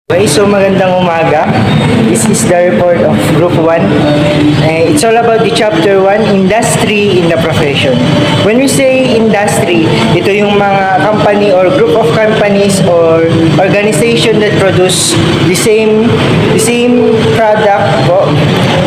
Okay, so magandang umaga. This is the report of Group 1. It's all about the Chapter 1, Industry in the Profession. When we say industry, ito yung mga company or group of companies or organization that produce the same product.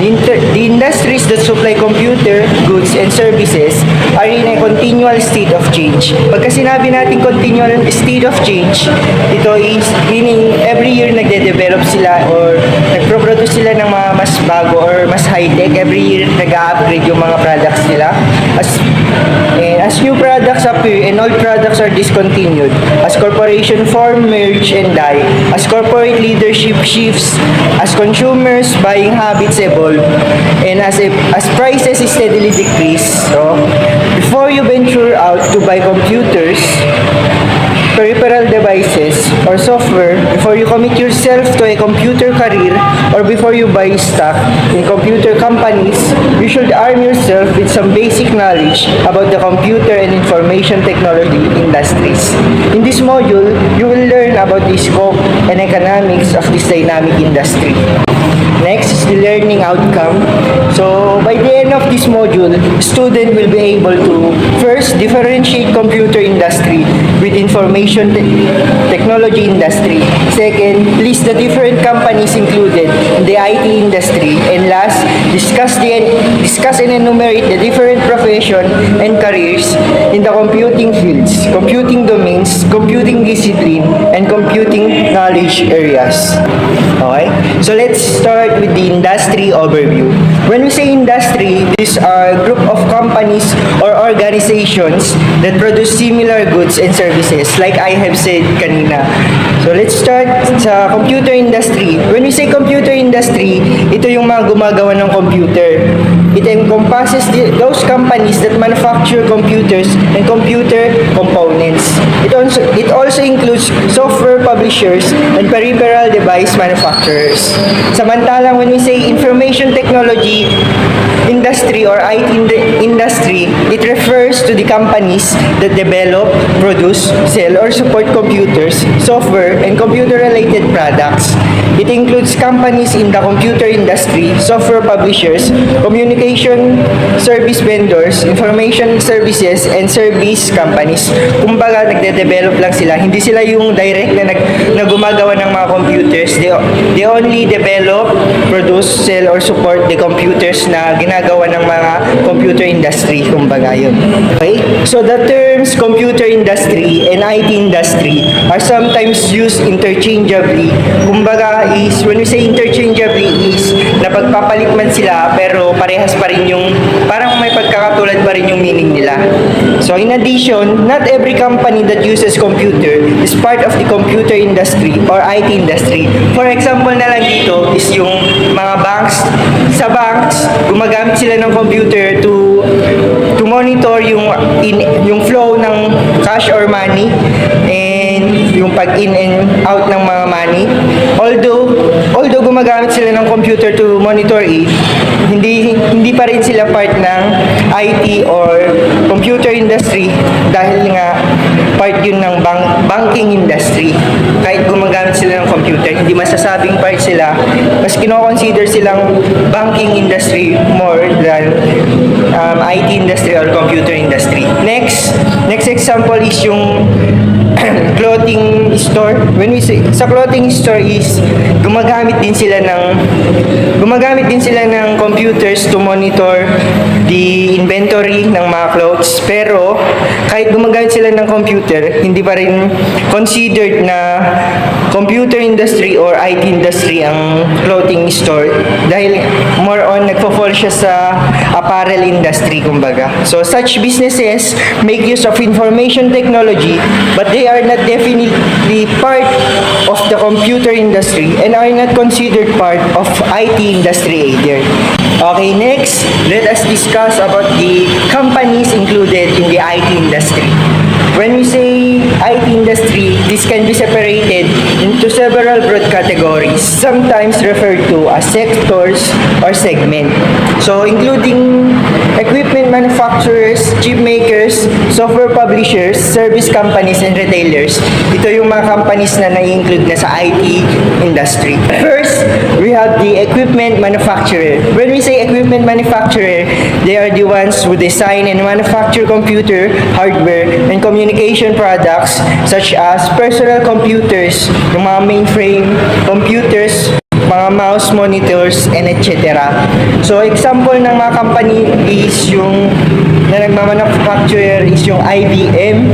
The industries that supply computer, goods, and services are in a continual state of change. Pagka sinabi natin continual state of change, ito is meaning every year nagde-develop sila or nagpo-produce sila ng mga mas bago or mas high-tech. Every year nag-upgrade yung mga products nila. As new products appear and old products are discontinued, as corporation form, merge, and die, as corporate leadership shifts, as consumers' buying habits evolve, and as prices steadily decrease. So, before you venture out to buy computers, peripheral devices, or software, before you commit yourself to a computer career, or before you buy stock in computer companies, you should arm yourself with some basic knowledge about the computer and information technology industries. In this module, you will learn about the scope and economics of this dynamic industry. Next is the learning outcome. So, by the end of this module, student will be able to first differentiate computer industry with information technology industry. Second, list the different companies included in the IT industry. And last, discuss and enumerate the different profession and careers in the computing fields, computing domains, computing discipline, and computing knowledge areas. Okay? So, let's start with the industry overview. When we say industry, these are a group of companies or organizations that produce similar goods and services like I have said kanina. So let's start sa computer industry. When we say computer industry, ito yung mga gumagawa ng computer. It encompasses those companies that manufacture computers and computer components. It also includes software publishers and peripheral device manufacturers. Samantalang when we say information technology industry or IT industry, it refers to the companies that develop, produce, sell, or support computers, software, and computer-related products. It includes companies in the computer industry, software publishers, communication service vendors, information services, and service companies. Kumbaga, nagde-develop lang sila. Hindi sila yung direct na gumagawa ng mga computers. They only develop, produce, sell, or support the computers na ginagawa ng mga computer industry. Kumbaga yun. Okay? So, the terms computer industry and IT industry are sometimes used interchangeably. Kumbaga is, when we say interchangeably is, napagpapalit man sila pero parehas pa rin yung, parang may pagkakatulad pa rin yung meaning nila. So in addition, not every company that uses computer is part of the computer industry or IT industry. For example na lang dito is yung mga banks. Sa banks, gumagamit sila ng computer to monitor yung flow ng cash or money and yung pag-in and out ng mga money. Although gumagamit sila ng computer to monitor it, hindi pa rin sila part ng IT or computer industry dahil nga part yun ng banking industry. Kahit gumagamit sila ng computer, hindi masasabing part sila. Mas kino-consider silang banking industry more than IT industry or computer industry. Next example is yung clothing store. When we say sa clothing store is gumagamit din sila ng computers to monitor the inventory ng mga clothes. Pero kahit gumagamit sila ng computer, hindi pa rin considered na computer industry or IT industry ang clothing store dahil more on nagpo-fall siya sa apparel industry kumbaga. So such businesses make use of information technology but they are not definitely part of the computer industry and are not considered part of IT industry either. Okay, next, let us discuss about the companies included in the IT industry. When we say IT industry, this can be separated into several broad categories, sometimes referred to as sectors or segment. So, including equipment manufacturers, chip makers, software publishers, service companies, and retailers. Ito yung mga companies na nai-include na sa IT industry. First, we have the equipment manufacturer. When we say equipment manufacturer, they are the ones who design and manufacture computer, hardware, and communication products such as personal computers, yung mga mainframe computers, mga mouse monitors, and etc. So, example ng mga company is yung na nagmamanufacturer is yung IBM,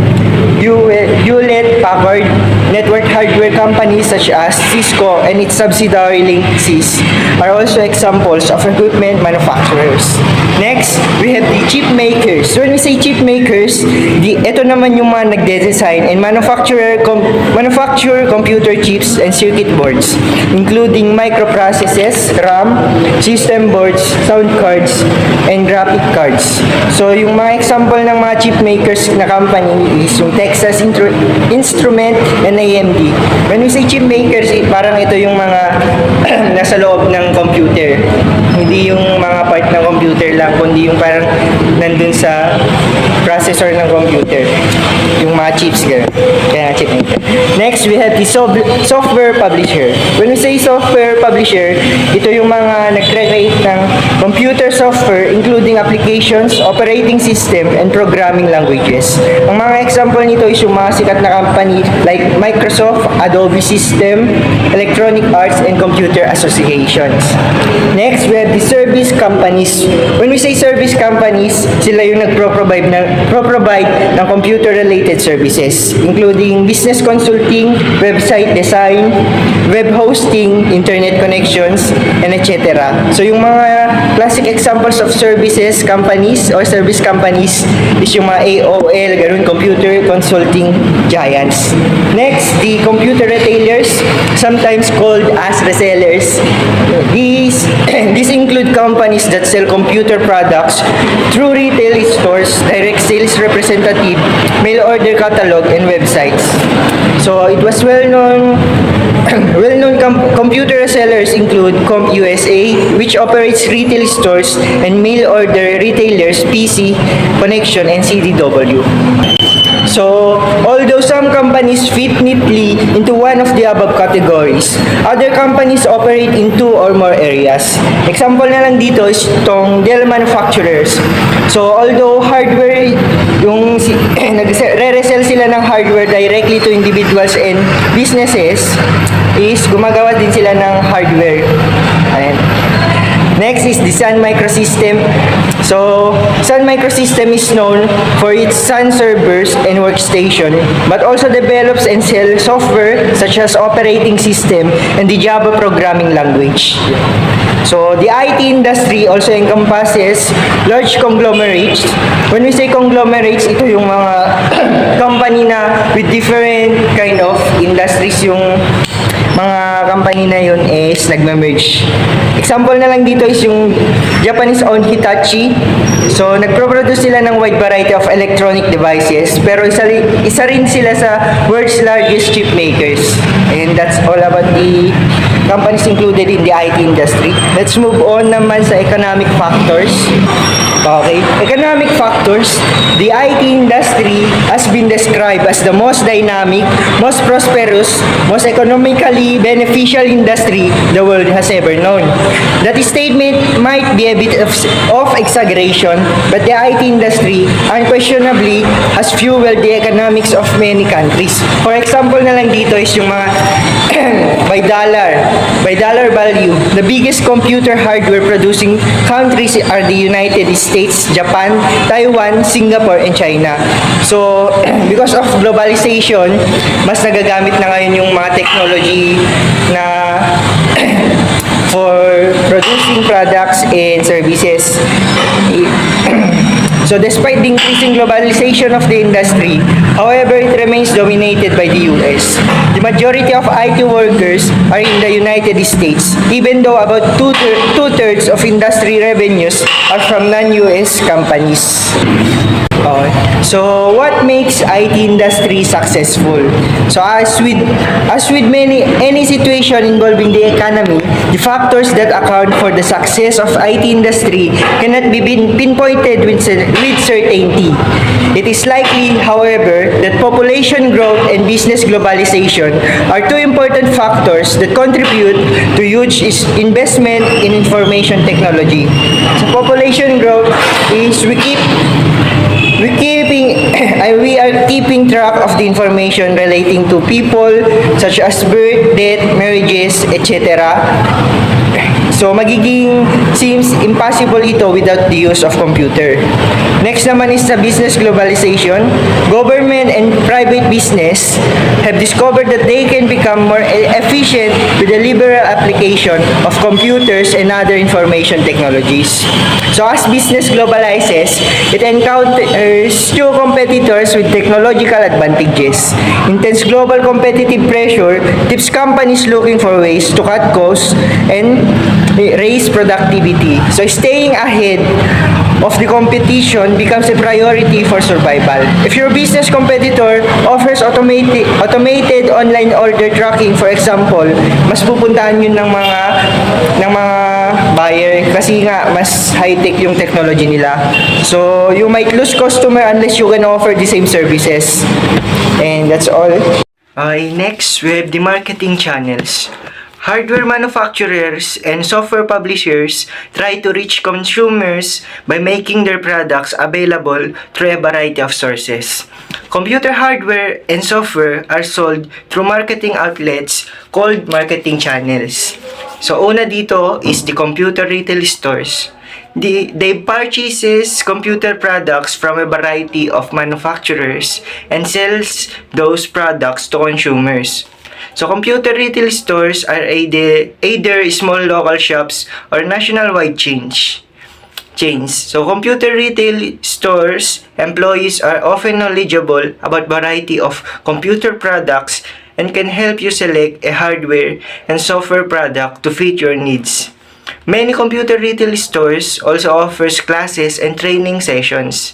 Hewlett Packard, network hardware companies such as Cisco and its subsidiary Linksys are also examples of equipment manufacturers. Next, we have the chip makers. When we say chip makers, ito naman yung mga nagde-design and manufacture computer chips and circuit boards, including microprocessors, RAM, system boards, sound cards, and graphic cards. So, yung mga example ng mga chip makers na company is yung Texas Instrument and AMD. When we say chip makers, parang ito yung mga nasa loob ng computer. Hindi yung mga part ng computer lang, kundi yung parang nandun sa processor ng computer. Yung mga chips, gano'n. Kaya chip maker. Next, we have the software publisher. When we say software publisher, ito yung mga nagcreate ng computer software including applications, operating system, and programming languages. Ang mga example nito is yung mga sikat na company like Microsoft, Adobe System, Electronic Arts, and Computer Associations. Next, we have the service companies. When we say service companies, sila yung nagpro-provide ng computer-related services, including business consulting, website design, web hosting, internet connections, and etc. So, yung mga classic examples of services companies or service companies is yung mga AOL, ganun, computer consulting giants. Next, the computer retailers, sometimes called as resellers. These include companies that sell computer products through retail stores, direct sales representative, mail order catalog, and websites. So, it was well-known computer resellers include CompUSA, which operates retail stores and mail order retailers, PC, Connection, and CDW. So, although some companies fit neatly into one of the above categories, other companies operate in two or more areas. Example na lang dito is itong Dell manufacturers. So, although hardware, yung re-resell sila ng hardware directly to individuals and businesses, is gumagawa din sila ng hardware. Ayan. Next is the Sun Microsystem. So, Sun Microsystem is known for its Sun servers and workstation, but also develops and sells software such as operating system and the Java programming language. So, the IT industry also encompasses large conglomerates. When we say conglomerates, ito yung mga company na with different kind of industries, yung mga company na yun is nagme-merge. Example na lang dito is yung Japanese-owned Hitachi. So, nagpo-produce sila ng wide variety of electronic devices, pero isa rin sila sa world's largest chip makers. And that's all about the companies included in the IT industry. Let's move on naman sa economic factors. Okay. Economic factors. The IT industry has been described as the most dynamic, most prosperous, most economically beneficial industry the world has ever known. That statement might be a bit of exaggeration, but the IT industry unquestionably has fueled the economics of many countries. For example na lang dito is yung mga by dollar value, the biggest computer hardware producing countries are the United States, Japan, Taiwan, Singapore, and China. So, because of globalization, mas nagagamit na ngayon yung mga technology na for producing products and services. So, despite the increasing globalization of the industry, however, it remains dominated by the US. The majority of IT workers are in the United States, even though about two-thirds of industry revenues are from non-US companies. Okay. So, what makes IT industry successful? So, as with any situation involving the economy, the factors that account for the success of IT industry cannot be pinpointed with certainty. It is likely, however, that population growth and business globalization are two important factors that contribute to huge investment in information technology. So, population growth is we are keeping track of the information relating to people such as birth, death, marriages, etc. So, seems impossible ito without the use of computer. Next naman is the business globalization. Government and private business have discovered that they can become more efficient with the liberal application of computers and other information technologies. So, as business globalizes, it encounters new competitors with technological advantages. Intense global competitive pressure keeps companies looking for ways to cut costs and raise productivity. So staying ahead of the competition becomes a priority for survival. If your business competitor offers automated online order tracking, for example, mas pupuntahan yun ng mga buyer kasi nga mas high-tech yung technology nila. So you might lose customer unless you can offer the same services. And that's all. Okay, next we have the marketing channels. Hardware manufacturers and software publishers try to reach consumers by making their products available through a variety of sources. Computer hardware and software are sold through marketing outlets called marketing channels. So, una dito is the computer retail stores. They purchases computer products from a variety of manufacturers and sells those products to consumers. So, computer retail stores are either small local shops or nationwide chains. So, computer retail stores employees are often knowledgeable about variety of computer products and can help you select a hardware and software product to fit your needs. Many computer retail stores also offers classes and training sessions.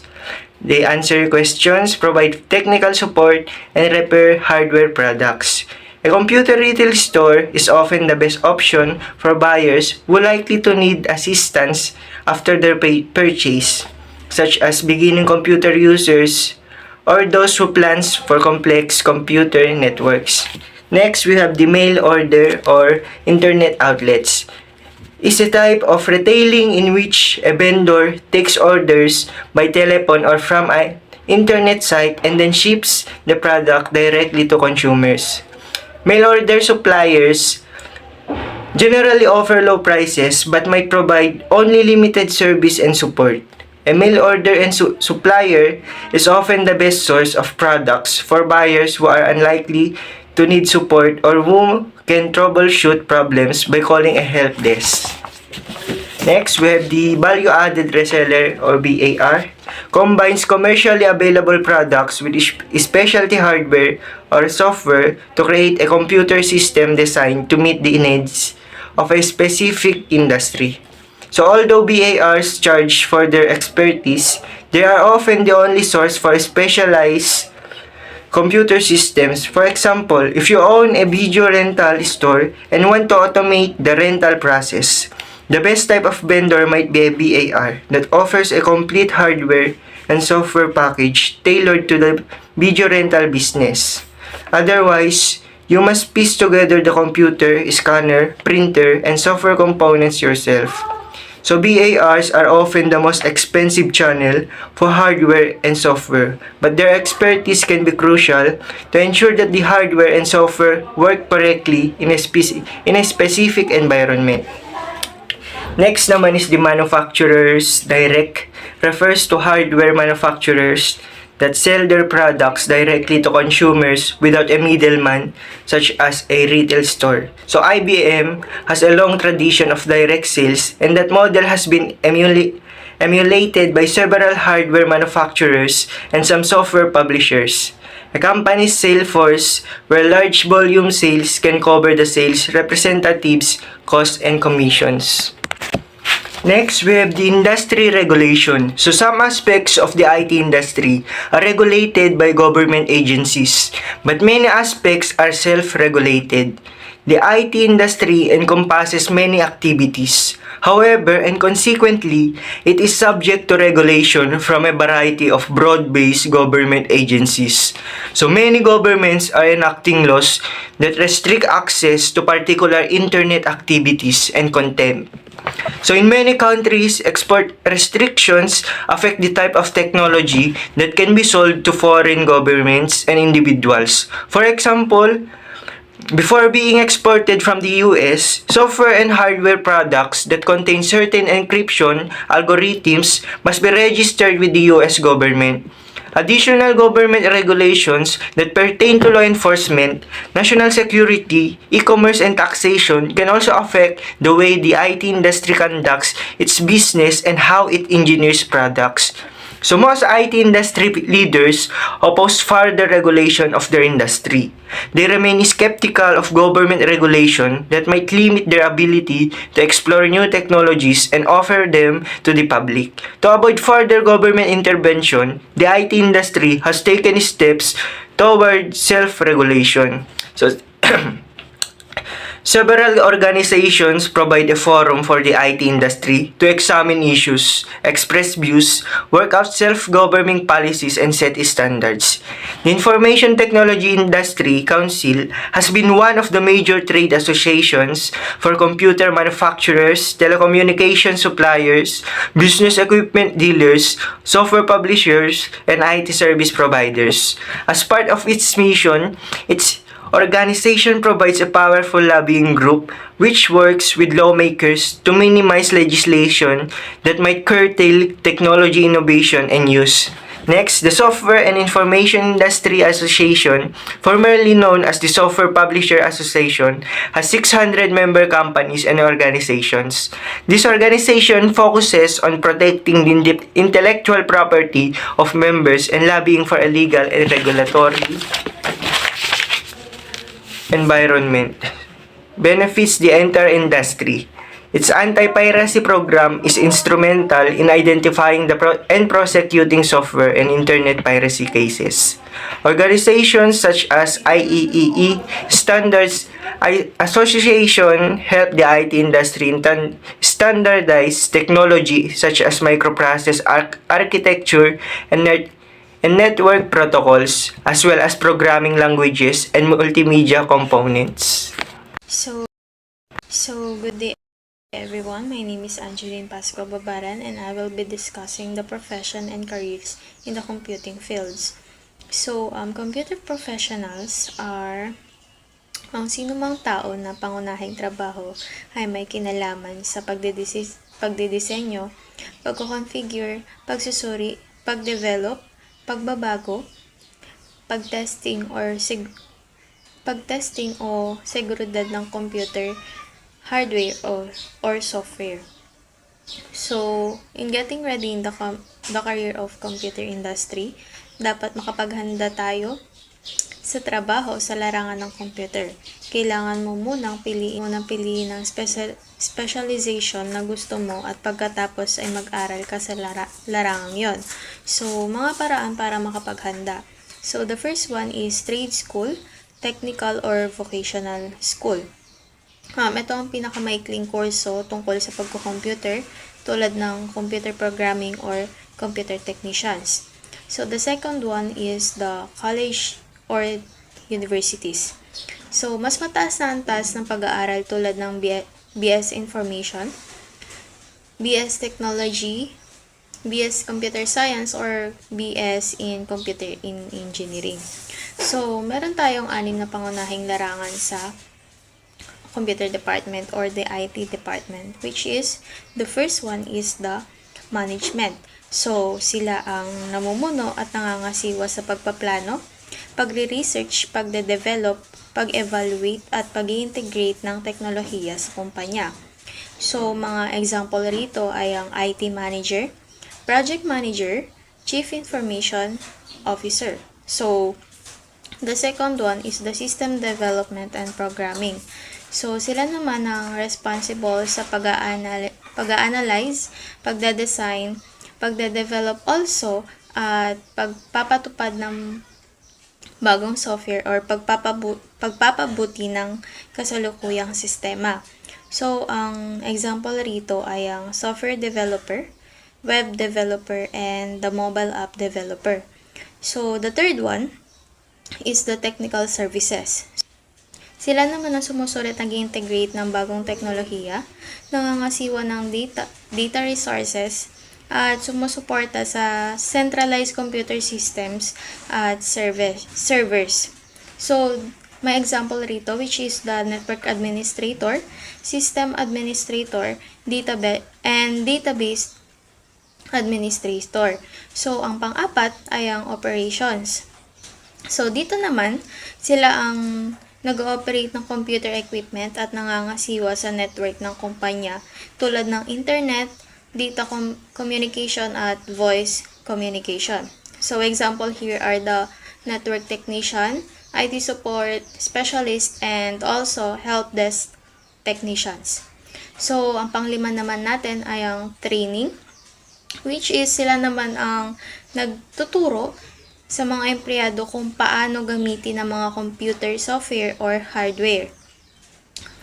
They answer questions, provide technical support, and repair hardware products. A computer retail store is often the best option for buyers who likely to need assistance after their purchase, such as beginning computer users or those who plans for complex computer networks. Next, we have the mail order or internet outlets. Is a type of retailing in which a vendor takes orders by telephone or from an internet site and then ships the product directly to consumers. Mail order suppliers generally offer low prices but might provide only limited service and support. A mail order and supplier is often the best source of products for buyers who are unlikely to need support or who can troubleshoot problems by calling a help desk. Next, we have the value-added reseller or VAR. Combines commercially available products with specialty hardware or software to create a computer system designed to meet the needs of a specific industry. So although VARs charge for their expertise, they are often the only source for specialized computer systems. For example, if you own a video rental store and want to automate the rental process, the best type of vendor might be a VAR that offers a complete hardware and software package tailored to the video rental business. Otherwise, you must piece together the computer, scanner, printer, and software components yourself. So VARs are often the most expensive channel for hardware and software, but their expertise can be crucial to ensure that the hardware and software work correctly in a specific environment. Next naman is the manufacturers direct. Refers to hardware manufacturers that sell their products directly to consumers without a middleman, such as a retail store. So IBM has a long tradition of direct sales, and that model has been emulated by several hardware manufacturers and some software publishers. A company's sales force, where large volume sales can cover the sales representatives' costs and commissions. Next, we have the industry regulation. So some aspects of the IT industry are regulated by government agencies, but many aspects are self-regulated. The IT industry encompasses many activities. However, and consequently, it is subject to regulation from a variety of broad-based government agencies. So many governments are enacting laws that restrict access to particular internet activities and content. So in many countries, export restrictions affect the type of technology that can be sold to foreign governments and individuals. For example, before being exported from the US, software and hardware products that contain certain encryption algorithms must be registered with the US government. Additional government regulations that pertain to law enforcement, national security, e-commerce, and taxation can also affect the way the IT industry conducts its business and how it engineers products. So most IT industry leaders oppose further regulation of their industry. They remain skeptical of government regulation that might limit their ability to explore new technologies and offer them to the public. To avoid further government intervention, the IT industry has taken steps toward self-regulation. So several organizations provide a forum for the IT industry to examine issues, express views, work out self-governing policies, and set standards. The Information Technology Industry Council has been one of the major trade associations for computer manufacturers, telecommunication suppliers, business equipment dealers, software publishers, and IT service providers. As part of its mission, its organization provides a powerful lobbying group which works with lawmakers to minimize legislation that might curtail technology innovation and use. Next, the Software and Information Industry Association, formerly known as the Software Publisher Association, has 600 member companies and organizations. This organization focuses on protecting the intellectual property of members and lobbying for a legal and regulatory environment. Benefits the entire industry. Its anti-piracy program is instrumental in identifying and prosecuting software and internet piracy cases. Organizations such as IEEE Standards Association help the IT industry standardize technology such as microprocess architecture and network protocols, as well as programming languages and multimedia components. So good day everyone. My name is Angeline Pasco Babaran and I will be discussing the profession and careers in the computing fields. So, computer professionals are ang sinumang tao na pangunahing trabaho ay may kinalaman sa pagdidisenyo, pagko-configure, pagsusuri, pagdevelop, pagbabago, pagtesting o seguridad ng computer hardware or software. So, in getting ready in the career of computer industry, dapat makapaghanda tayo sa trabaho sa larangan ng computer. Kailangan mo munang piliin ng specialization na gusto mo at pagkatapos ay mag-aral ka sa larangang yon. So, mga paraan para makapaghanda. So, the first one is trade school, technical or vocational school. Ito ang pinakamaikling kurso tungkol sa pagko-computer tulad ng computer programming or computer technicians. So, the second one is the college or universities. So, mas mataas na antas ng pag-aaral tulad ng BS Information, BS Technology, BS Computer Science, or BS in Computer Engineering. So, meron tayong 6 na pangunahing larangan sa computer department or the IT department, which is, the first one is the management. So, sila ang namumuno at nangangasiwa sa pagpaplano, pagre-research, pagde-develop, pag-evaluate, at pag-integrate ng teknolohiya sa kumpanya. So, mga example rito ay ang IT manager, project manager, chief information officer. So, the second one is the system development and programming. So, sila naman ang responsible sa pag-analyze, pagde-design, pagde-develop also, at pagpapatupad ng bagong software or pagpapabuti ng kasalukuyang sistema. So, ang example rito ay ang software developer, web developer, and the mobile app developer. So, the third one is the technical services. Sila naman ang sumusulit nag-integrate ng bagong teknolohiya, nangangasiwa ng data resources, at sumusuporta sa centralized computer systems at servers. So, may example rito which is the network administrator, system administrator, database administrator. So, ang pang-apat ay ang operations. So, dito naman, sila ang nag-ooperate ng computer equipment at nangangasiwa sa network ng kumpanya tulad ng internet, data communication at voice communication. So, example here are the network technician, IT support specialist, and also help desk technicians. So, ang panglima naman natin ay ang training, which is sila naman ang nagtuturo sa mga empleyado kung paano gamitin ang mga computer software or hardware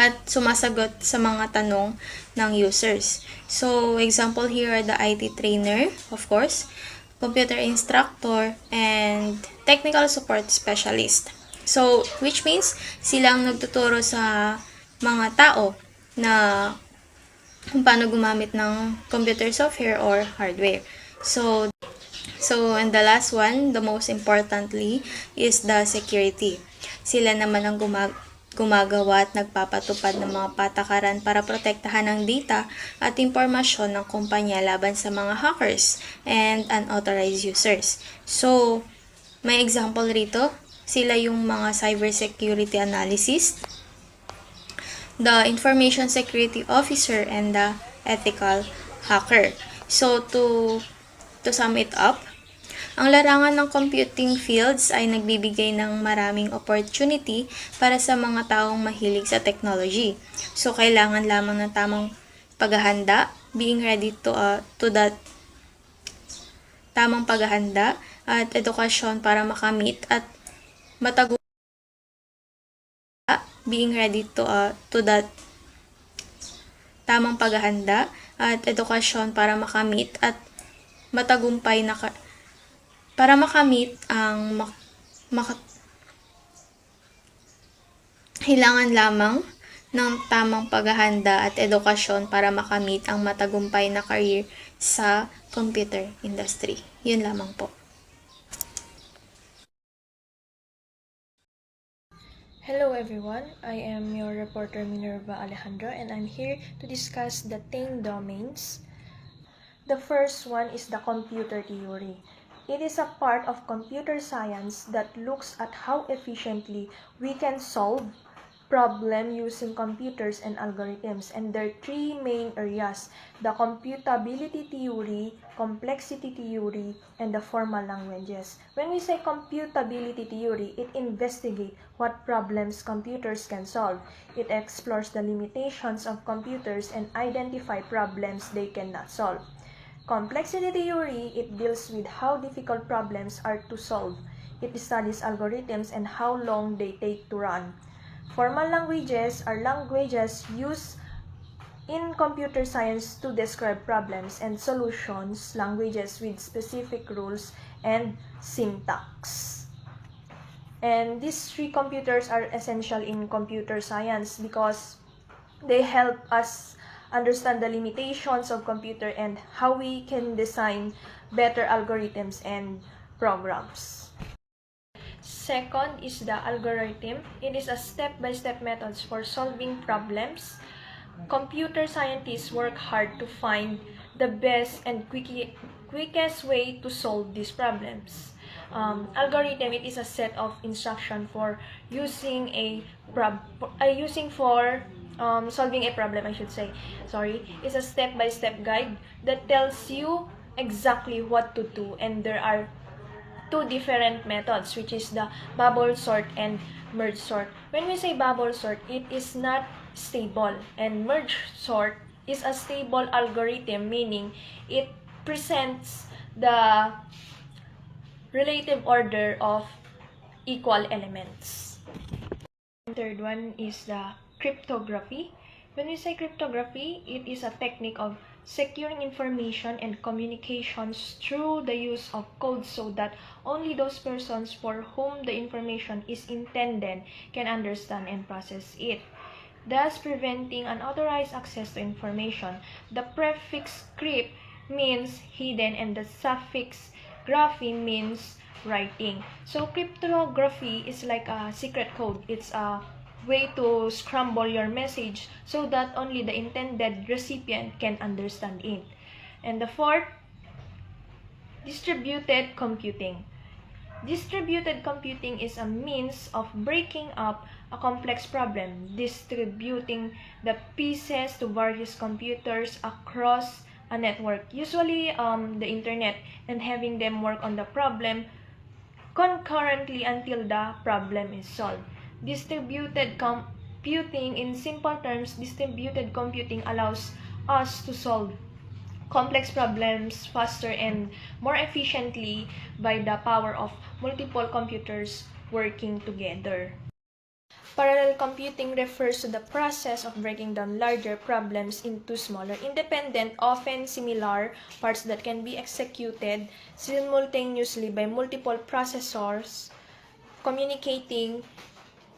at sumasagot sa mga tanong ng users. So, example here are the IT trainer, of course, computer instructor, and technical support specialist. So, which means sila ang nagtuturo sa mga tao na kung paano gumamit ng computer software or hardware. So, and the last one, the most importantly, is the security. Sila naman ang gumagawa at nagpapatupad ng mga patakaran para protektahan ang data at impormasyon ng kumpanya laban sa mga hackers and unauthorized users. So, may example rito, sila yung mga cybersecurity analyst, the information security officer, and the ethical hacker. So, to sum it up, ang larangan ng computing fields ay nagbibigay ng maraming opportunity para sa mga taong mahilig sa technology. So, kailangan lamang ng tamang paghahanda, being ready to that tamang paghahanda at edukasyon para makamit at matagumpay being ready to that tamang paghahanda at edukasyon para makamit at matagumpay na para makamit ang kailangan lamang ng tamang paghahanda at edukasyon para makamit ang matagumpay na career sa computer industry. Yun lamang po. Hello everyone, I am your reporter Minerva Alejandro and I'm here to discuss the 10 domains. The first one is the computer theory. It is a part of computer science that looks at how efficiently we can solve problems using computers and algorithms, and there are three main areas: the computability theory, complexity theory, and the formal languages. When we say computability theory, it investigates what problems computers can solve. It explores the limitations of computers and identify problems they cannot solve. Complexity theory, it deals with how difficult problems are to solve. It studies algorithms and how long they take to run. Formal languages are languages used in computer science to describe problems and solutions, languages with specific rules and syntax. And these three computers are essential in computer science because they help us understand the limitations of computer and how we can design better algorithms and programs. Second is the algorithm. It is a step-by-step methods for solving problems. Computer scientists work hard to find the best and quickest way to solve these problems. Algorithm, it is a set of instruction for solving a problem, I should say. It's a step-by-step guide that tells you exactly what to do, and there are two different methods, which is the bubble sort and merge sort. When we say bubble sort, it is not stable, and merge sort is a stable algorithm, meaning it presents the relative order of equal elements. Third one is the cryptography. When we say cryptography, it is a technique of securing information and communications through the use of code so that only those persons for whom the information is intended can understand and process it, thus preventing unauthorized access to information. The prefix crypt means hidden and the suffix graphy means writing. So cryptography is like a secret code. It's a way to scramble your message so that only the intended recipient can understand it. And the fourth, distributed computing. Distributed computing is a means of breaking up a complex problem, distributing the pieces to various computers across a network, usually the internet, and having them work on the problem concurrently until the problem is solved. Distributed computing, in simple terms, distributed computing allows us to solve complex problems faster and more efficiently by the power of multiple computers working together. Parallel computing refers to the process of breaking down larger problems into smaller, independent, often similar parts that can be executed simultaneously by multiple processors communicating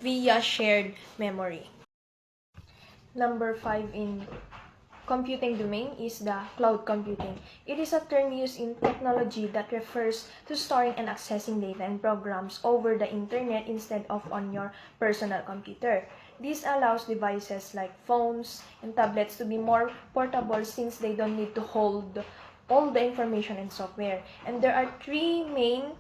via shared memory. Number 5 in computing domain is the cloud computing. It is a term used in technology that refers to storing and accessing data and programs over the internet instead of on your personal computer. This allows devices like phones and tablets to be more portable since they don't need to hold all the information and software. And there are three main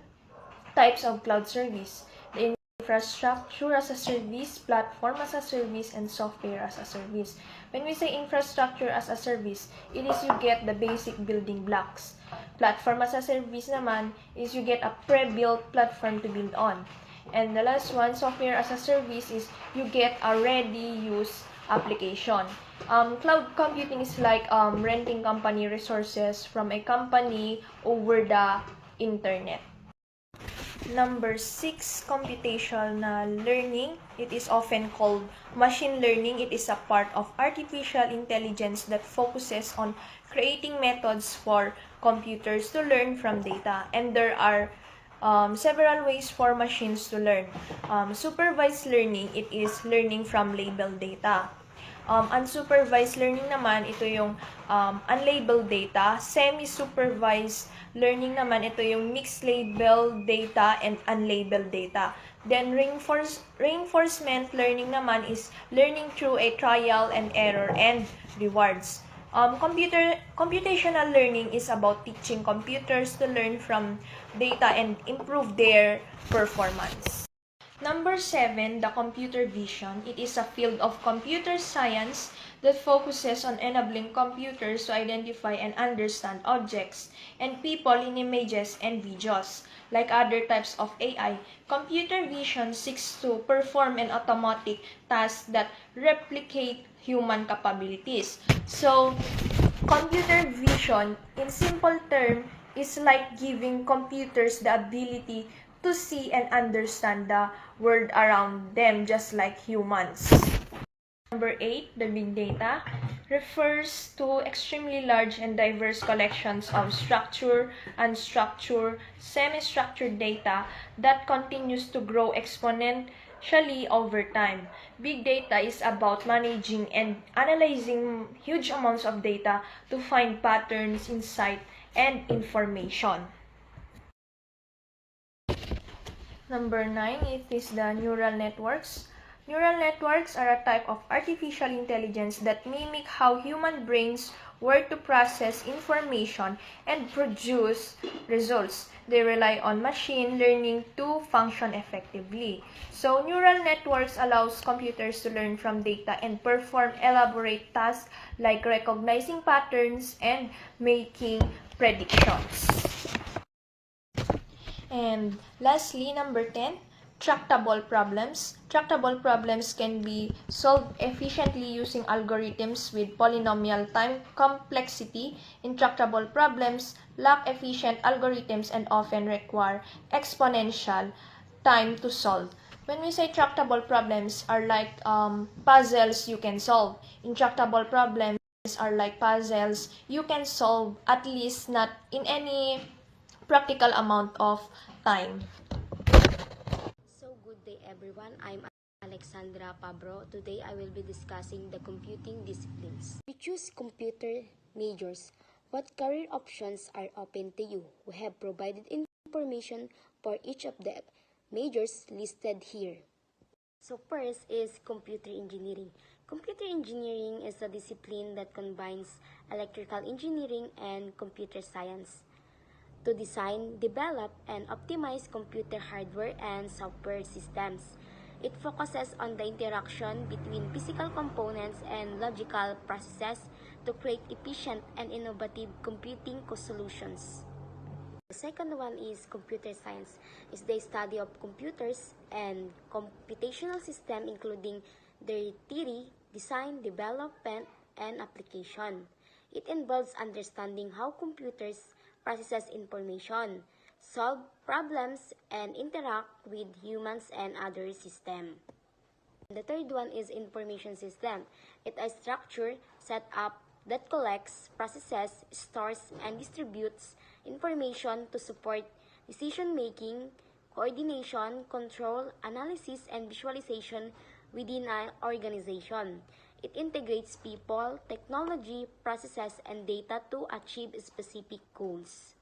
types of cloud service: the infrastructure as a service, platform as a service, and software as a service. When we say infrastructure as a service, it is you get the basic building blocks. Platform as a service naman is you get a pre-built platform to build on. And the last one, software as a service, is you get a ready-use application. Cloud computing is like renting company resources from a company over the internet. Number 6, computational learning. It is often called machine learning. It is a part of artificial intelligence that focuses on creating methods for computers to learn from data. And there are several ways for machines to learn. Supervised learning, it is learning from labeled data. Unsupervised learning naman, ito yung unlabeled data. Semi-supervised learning naman, ito yung mixed labeled data and unlabeled data. Then, reinforcement learning naman is learning through a trial and error and rewards. Computational learning is about teaching computers to learn from data and improve their performance. Number 7, the computer vision. It is a field of computer science that focuses on enabling computers to identify and understand objects and people in images and videos. Like other types of AI, computer vision seeks to perform an automatic task that replicate human capabilities. So, computer vision, in simple term, is like giving computers the ability to see and understand the world around them just like humans. Number 8, the big data, refers to extremely large and diverse collections of structured, unstructured, semi-structured data that continues to grow exponentially over time. Big data is about managing and analyzing huge amounts of data to find patterns, insight, and information. Number 9, it is the neural networks. Neural networks are a type of artificial intelligence that mimic how human brains work to process information and produce results. They rely on machine learning to function effectively. So, neural networks allows computers to learn from data and perform elaborate tasks like recognizing patterns and making predictions. And lastly, number 10, tractable problems. Tractable problems can be solved efficiently using algorithms with polynomial time complexity. Intractable problems lack efficient algorithms and often require exponential time to solve. When we say tractable problems are like puzzles you can solve. Intractable problems are like puzzles you can solve at least not in any practical amount of time. So good day everyone, I'm Alexandra Pabro. Today I will be discussing the computing disciplines. We choose computer majors. What career options are open to you? We have provided information for each of the majors listed here. So first is computer engineering. Computer engineering is a discipline that combines electrical engineering and computer science to design, develop, and optimize computer hardware and software systems. It focuses on the interaction between physical components and logical processes to create efficient and innovative computing solutions. The second one is computer science. It's the study of computers and computational systems including their theory, design, development, and application. It involves understanding how computers process information, solve problems, and interact with humans and other systems. The third one is information system. It is a structure set up that collects, processes, stores, and distributes information to support decision-making, coordination, control, analysis, and visualization within an organization. It integrates people, technology, processes, and data to achieve specific goals.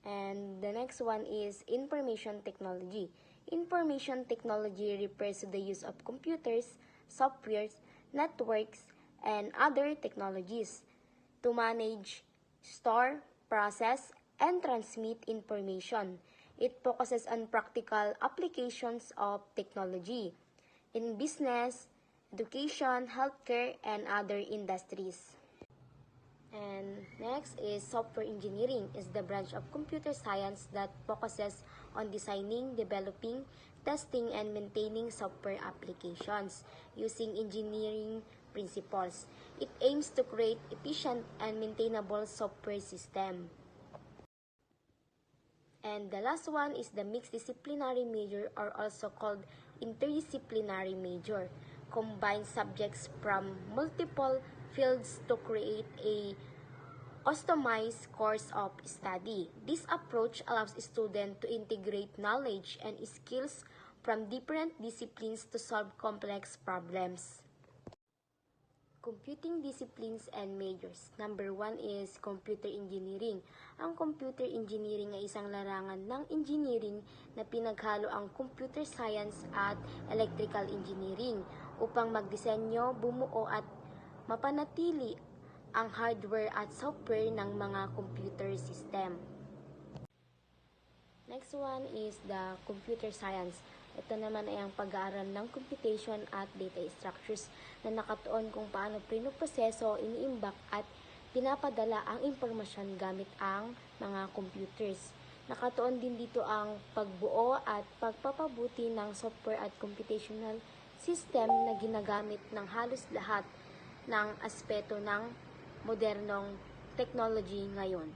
And the next one is information technology. Information technology refers to the use of computers, softwares, networks, and other technologies to manage, store, process, and transmit information. It focuses on practical applications of technology in business, education, healthcare, and other industries. And next is software engineering is the branch of computer science that focuses on designing, developing, testing, and maintaining software applications using engineering principles. It aims to create efficient and maintainable software system. And the last one is the mixed disciplinary major, or also called interdisciplinary major. Combines subjects from multiple fields to create a customized course of study. This approach allows students to integrate knowledge and skills from different disciplines to solve complex problems. Computing disciplines and majors. Number 1 is computer engineering. Ang computer engineering ay isang larangan ng engineering na pinaghalo ang computer science at electrical engineering upang magdisenyo, bumuo at mapanatili ang hardware at software ng mga computer system. Next one is the computer science. Ito naman ay ang pag-aaral ng computation at data structures na nakatuon kung paano pinoproseso, iniimbak at pinapadala ang impormasyon gamit ang mga computers. Nakatuon din dito ang pagbuo at pagpapabuti ng software at computational system na ginagamit ng halos lahat ng aspeto ng modernong technology ngayon.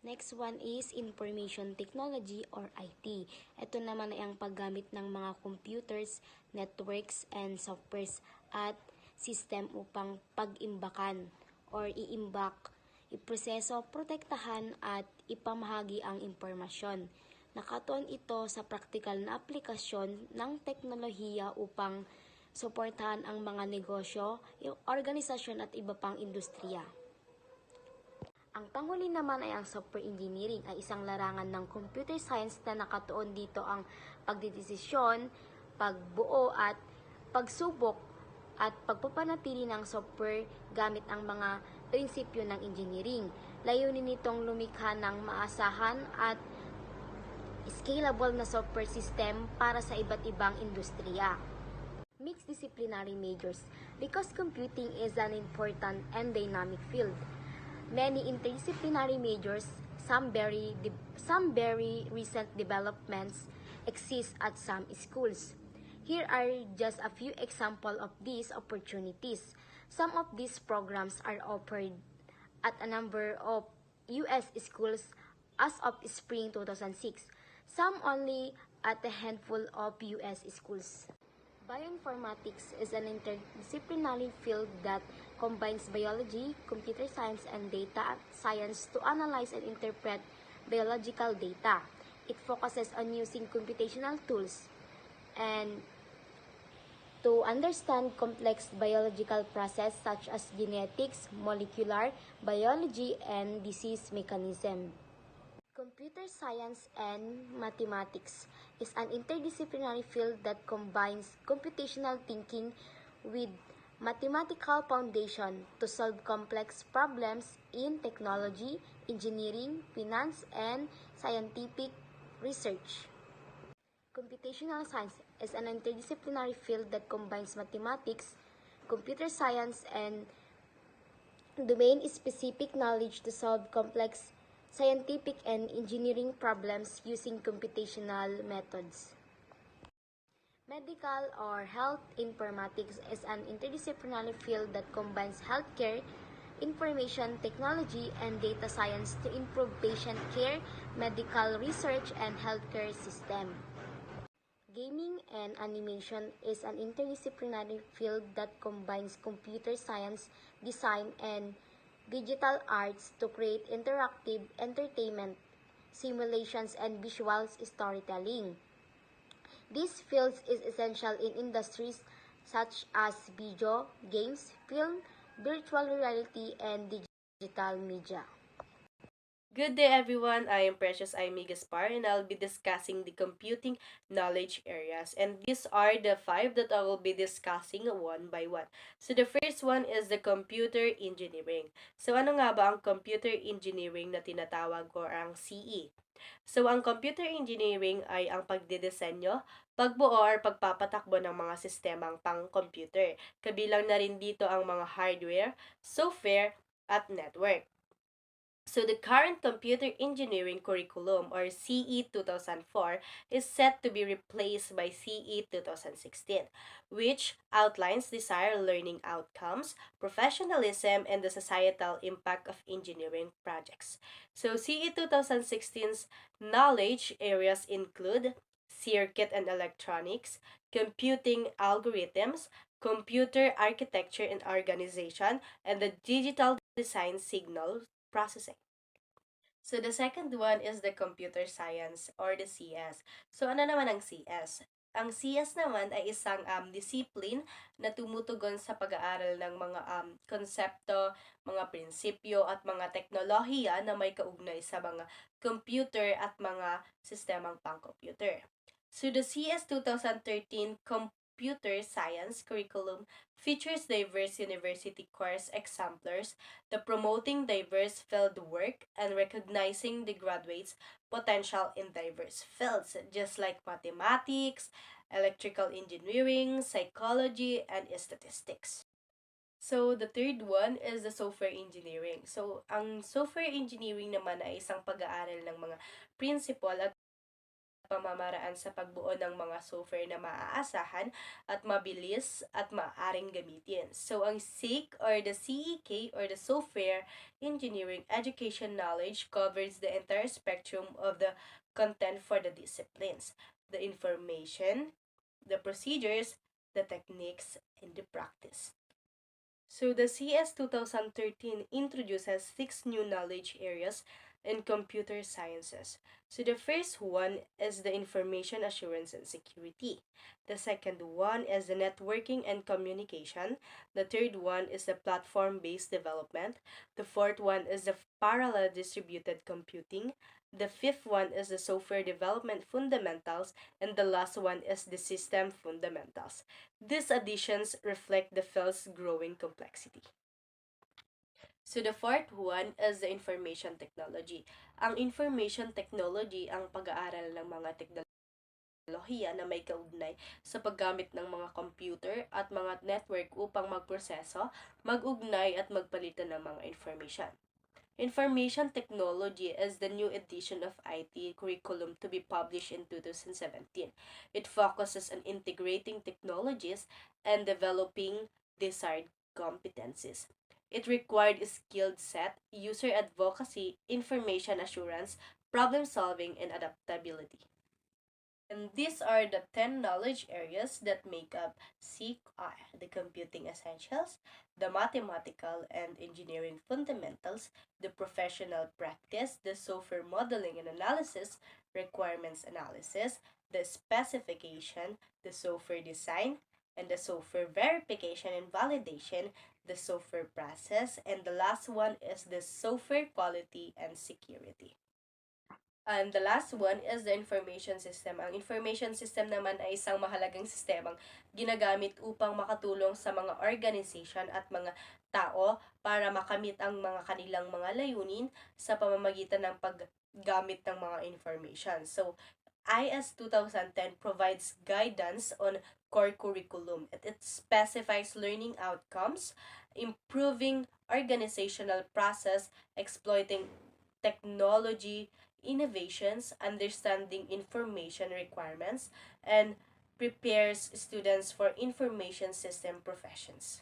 Next one is information technology or IT. Ito naman ay ang paggamit ng mga computers, networks, and softwares at system upang pag-imbakan or iimbak, iproseso, protektahan at ipamahagi ang impormasyon. Nakatuon ito sa praktikal na aplikasyon ng teknolohiya upang suportahan ang mga negosyo, organisasyon at iba pang industriya. Ang panghuli naman ay ang software engineering ay isang larangan ng computer science na nakatuon dito ang pagdedesisyon, pagbuo at pagsubok at pagpapanatili ng software gamit ang mga prinsipyo ng engineering. Layunin nitong lumikha ng maasahan at scalable na software system para sa iba't ibang industriya. Mixed disciplinary majors. Because computing is an important and dynamic field, many interdisciplinary majors, some very recent developments, exist at some schools. Here are just a few examples of these opportunities. Some of these programs are offered at a number of U.S. schools as of spring 2006, some only at a handful of U.S. schools. Bioinformatics is an interdisciplinary field that combines biology, computer science, and data science to analyze and interpret biological data. It focuses on using computational tools and to understand complex biological processes such as genetics, molecular biology, and disease mechanism. Computer science and mathematics is an interdisciplinary field that combines computational thinking with mathematical foundation to solve complex problems in technology, engineering, finance, and scientific research. Computational science is an interdisciplinary field that combines mathematics, computer science, and domain-specific knowledge to solve complex scientific and engineering problems using computational methods. Medical or health informatics is an interdisciplinary field that combines healthcare, information technology, and data science to improve patient care, medical research, and healthcare system. Gaming and animation is an interdisciplinary field that combines computer science, design, and digital arts to create interactive entertainment, simulations, and visual storytelling. These fields is essential in industries such as video, games, film, virtual reality, and digital media. Good day everyone, I am Precious Aimee Gaspar and I'll be discussing the computing knowledge areas. And these are the 5 that I will be discussing one by one. So the first one is the computer engineering. So ano nga ba ang computer engineering na tinatawag ko ang CE? So ang computer engineering ay ang pagdidesenyo, pagbuo or pagpapatakbo ng mga sistemang pang-computer. Kabilang na rin dito ang mga hardware, software, at network. So the current computer engineering curriculum or CE 2004 is set to be replaced by CE 2016, which outlines desired learning outcomes, professionalism, and the societal impact of engineering projects. So CE 2016's knowledge areas include circuit and electronics, computing algorithms, computer architecture and organization, and the digital design signal processing. So the second one is the computer science or the CS. So ano naman ang CS? Ang CS naman ay isang discipline na tumutugon sa pag-aaral ng mga konsepto, mga prinsipyo at mga teknolohiya na may kaugnay sa mga computer at mga sistemang pang-computer. So the CS 2013 Computer Science curriculum features diverse university course exemplars, the promoting diverse field work, and recognizing the graduates' potential in diverse fields, just like mathematics, electrical engineering, psychology, and statistics. So, the third one is the software engineering. So, ang software engineering naman ay isang pag-aaral ng mga principle at pamamaraan sa pagbuo ng mga software na maaasahan at mabilis at maaaring gamitin. So, ang SEC or the CEK or the Software Engineering Education Knowledge covers the entire spectrum of the content for the disciplines, the information, the procedures, the techniques, and the practice. So, the CS 2013 introduces 6 new knowledge areas in computer sciences. So the first one is the information assurance and security. The second one is the networking and communication. The third one is the platform-based development. The fourth one is the parallel distributed computing. The fifth one is the software development fundamentals. And the last one is the system fundamentals. These additions reflect the field's growing complexity. So the fourth one is the information technology. Ang information technology ang pag-aaral ng mga teknolohiya na may kaugnay sa paggamit ng mga computer at mga network upang magproseso, mag-ugnay at magpalitan ng mga information. Information technology is the new edition of IT curriculum to be published in 2017. It focuses on integrating technologies and developing desired competencies. It required a skilled set, user advocacy, information assurance, problem solving, and adaptability. And these are the 10 knowledge areas that make up CI, the computing essentials, the mathematical and engineering fundamentals, the professional practice, the software modeling and analysis, requirements analysis, the specification, the software design, and the software verification and validation, the software process, and the last one is the software quality and security. And the last one is the information system. Ang information system naman ay isang mahalagang sistemang ginagamit upang makatulong sa mga organization at mga tao para makamit ang mga kanilang mga layunin sa pamamagitan ng paggamit ng mga information. So, IS 2010 provides guidance on core curriculum. It specifies learning outcomes, improving organizational process, exploiting technology innovations, understanding information requirements, and prepares students for information system professions.